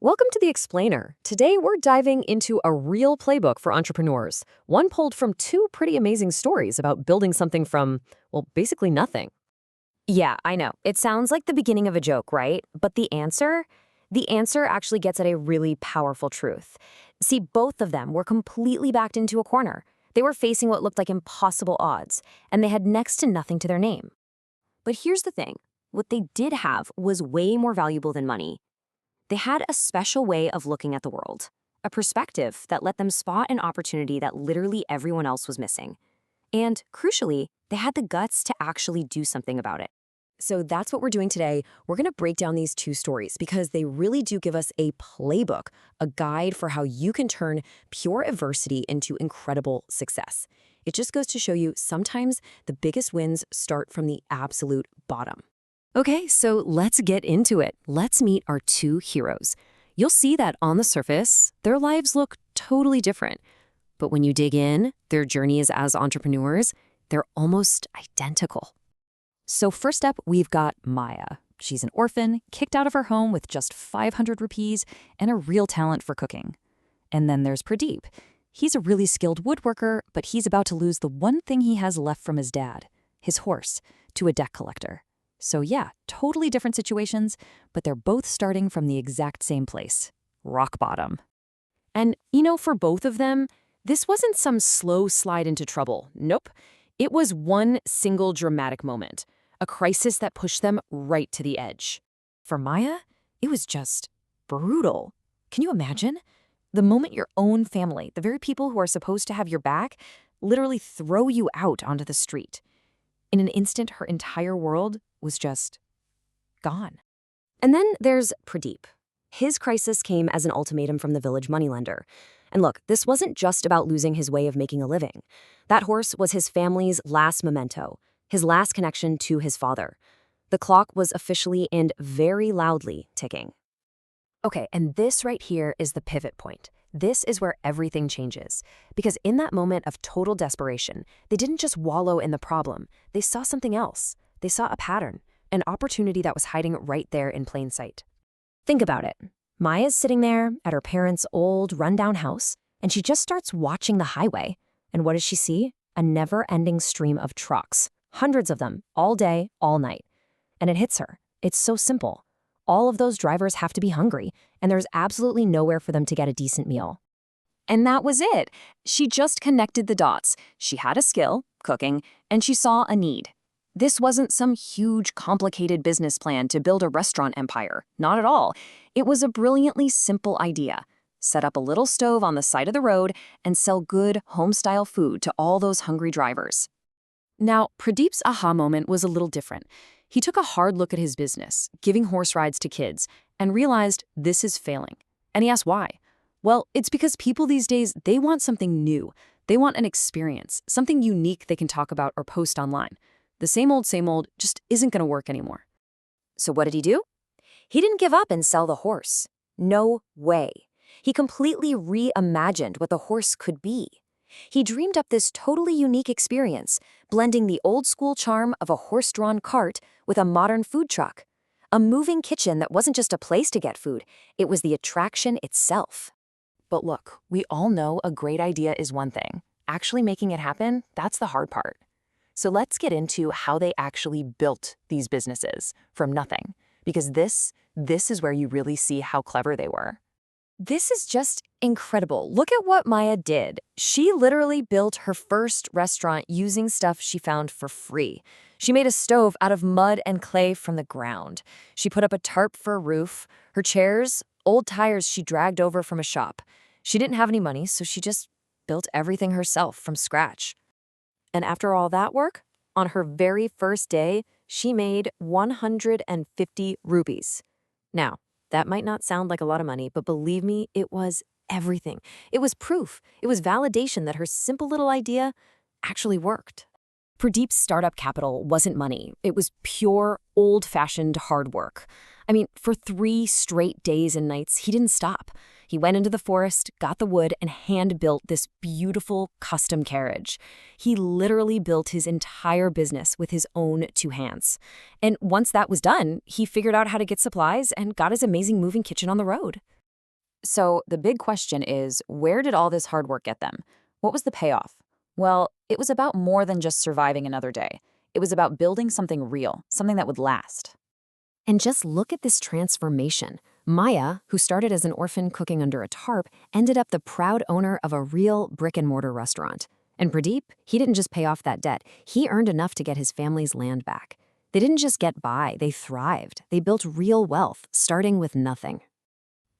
Welcome to The Explainer. Today we're diving into a real playbook for entrepreneurs, one pulled from two pretty amazing stories about building something from, well, basically nothing. Yeah, I know. It sounds like the beginning of a joke, right? But the answer actually gets at a really powerful truth. See, both of them were completely backed into a corner. They were facing what looked like impossible odds, and they had next to nothing to their name. But here's the thing. What they did have was way more valuable than money. They had a special way of looking at the world, a perspective that let them spot an opportunity that literally everyone else was missing. And crucially, they had the guts to actually do something about it. So that's what we're doing today. We're going to break down these two stories because they really do give us a playbook, a guide for how you can turn pure adversity into incredible success. It just goes to show you sometimes the biggest wins start from the absolute bottom. Okay, so let's get into it. Let's meet our two heroes. You'll see that on the surface, their lives look totally different. But when you dig in, their journeys as entrepreneurs, they're almost identical. So first up, we've got Maya. She's an orphan, kicked out of her home with just 500 rupees and a real talent for cooking. And then there's Pradeep. He's a really skilled woodworker, but he's about to lose the one thing he has left from his dad, his horse, to a debt collector. So yeah, totally different situations, but they're both starting from the exact same place, rock bottom. And, for both of them, this wasn't some slow slide into trouble. Nope. It was one single dramatic moment, a crisis that pushed them right to the edge. For Maya, it was just brutal. Can you imagine? The moment your own family, the very people who are supposed to have your back, literally throw you out onto the street. In an instant, her entire world was just gone. And then there's Pradeep. His crisis came as an ultimatum from the village moneylender. And look, this wasn't just about losing his way of making a living. That horse was his family's last memento, his last connection to his father. The clock was officially and very loudly ticking. Okay, and this right here is the pivot point. This is where everything changes. Because in that moment of total desperation, they didn't just wallow in the problem. They saw something else. They saw a pattern, an opportunity that was hiding right there in plain sight. Think about it. Maya's sitting there at her parents' old, rundown house, and she just starts watching the highway. And what does she see? A never-ending stream of trucks. Hundreds of them, all day, all night. And it hits her. It's so simple. All of those drivers have to be hungry, and there's absolutely nowhere for them to get a decent meal. And that was it. She just connected the dots. She had a skill, cooking, and she saw a need. This wasn't some huge, complicated business plan to build a restaurant empire. Not at all. It was a brilliantly simple idea. Set up a little stove on the side of the road and sell good, home-style food to all those hungry drivers. Now, Pradeep's aha moment was a little different. He took a hard look at his business, giving horse rides to kids, and realized this is failing. And he asked why. Well, it's because people these days, they want something new. They want an experience, something unique they can talk about or post online. The same old just isn't going to work anymore. So what did he do? He didn't give up and sell the horse. No way. He completely reimagined what the horse could be. He dreamed up this totally unique experience, blending the old-school charm of a horse-drawn cart with a modern food truck. A moving kitchen that wasn't just a place to get food, it was the attraction itself. But look, we all know a great idea is one thing. Actually making it happen, that's the hard part. So let's get into how they actually built these businesses from nothing, because this is where you really see how clever they were. This is just incredible. Look at what Maya did. She literally built her first restaurant using stuff she found for free. She made a stove out of mud and clay from the ground. She put up a tarp for a roof. Her chairs, old tires she dragged over from a shop. She didn't have any money, so she just built everything herself from scratch. And after all that work, on her very first day, she made 150 rupees. Now, that might not sound like a lot of money, but believe me, it was everything. It was proof. It was validation that her simple little idea actually worked. Pradeep's startup capital wasn't money. It was pure, old-fashioned hard work. I mean, for 3 straight days and nights, he didn't stop. He went into the forest, got the wood, and hand-built this beautiful custom carriage. He literally built his entire business with his own 2 hands. And once that was done, he figured out how to get supplies and got his amazing moving kitchen on the road. So the big question is, where did all this hard work get them? What was the payoff? Well, it was about more than just surviving another day. It was about building something real, something that would last. And just look at this transformation. Maya, who started as an orphan cooking under a tarp, ended up the proud owner of a real brick-and-mortar restaurant. And Pradeep, he didn't just pay off that debt, he earned enough to get his family's land back. They didn't just get by, they thrived. They built real wealth, starting with nothing.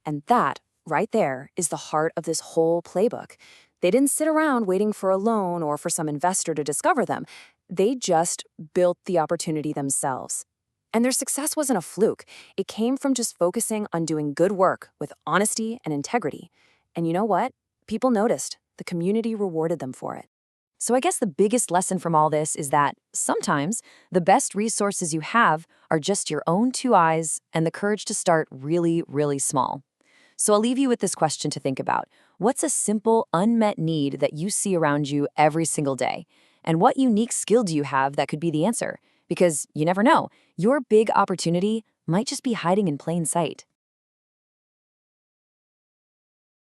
And that, right there, is the heart of this whole playbook. They didn't sit around waiting for a loan or for some investor to discover them. They just built the opportunity themselves. And their success wasn't a fluke. It came from just focusing on doing good work with honesty and integrity. And you know what? People noticed. The community rewarded them for it. So I guess the biggest lesson from all this is that sometimes the best resources you have are just your own two eyes and the courage to start really, really small. So I'll leave you with this question to think about. What's a simple, unmet need that you see around you every single day? And what unique skill do you have that could be the answer? Because you never know, your big opportunity might just be hiding in plain sight.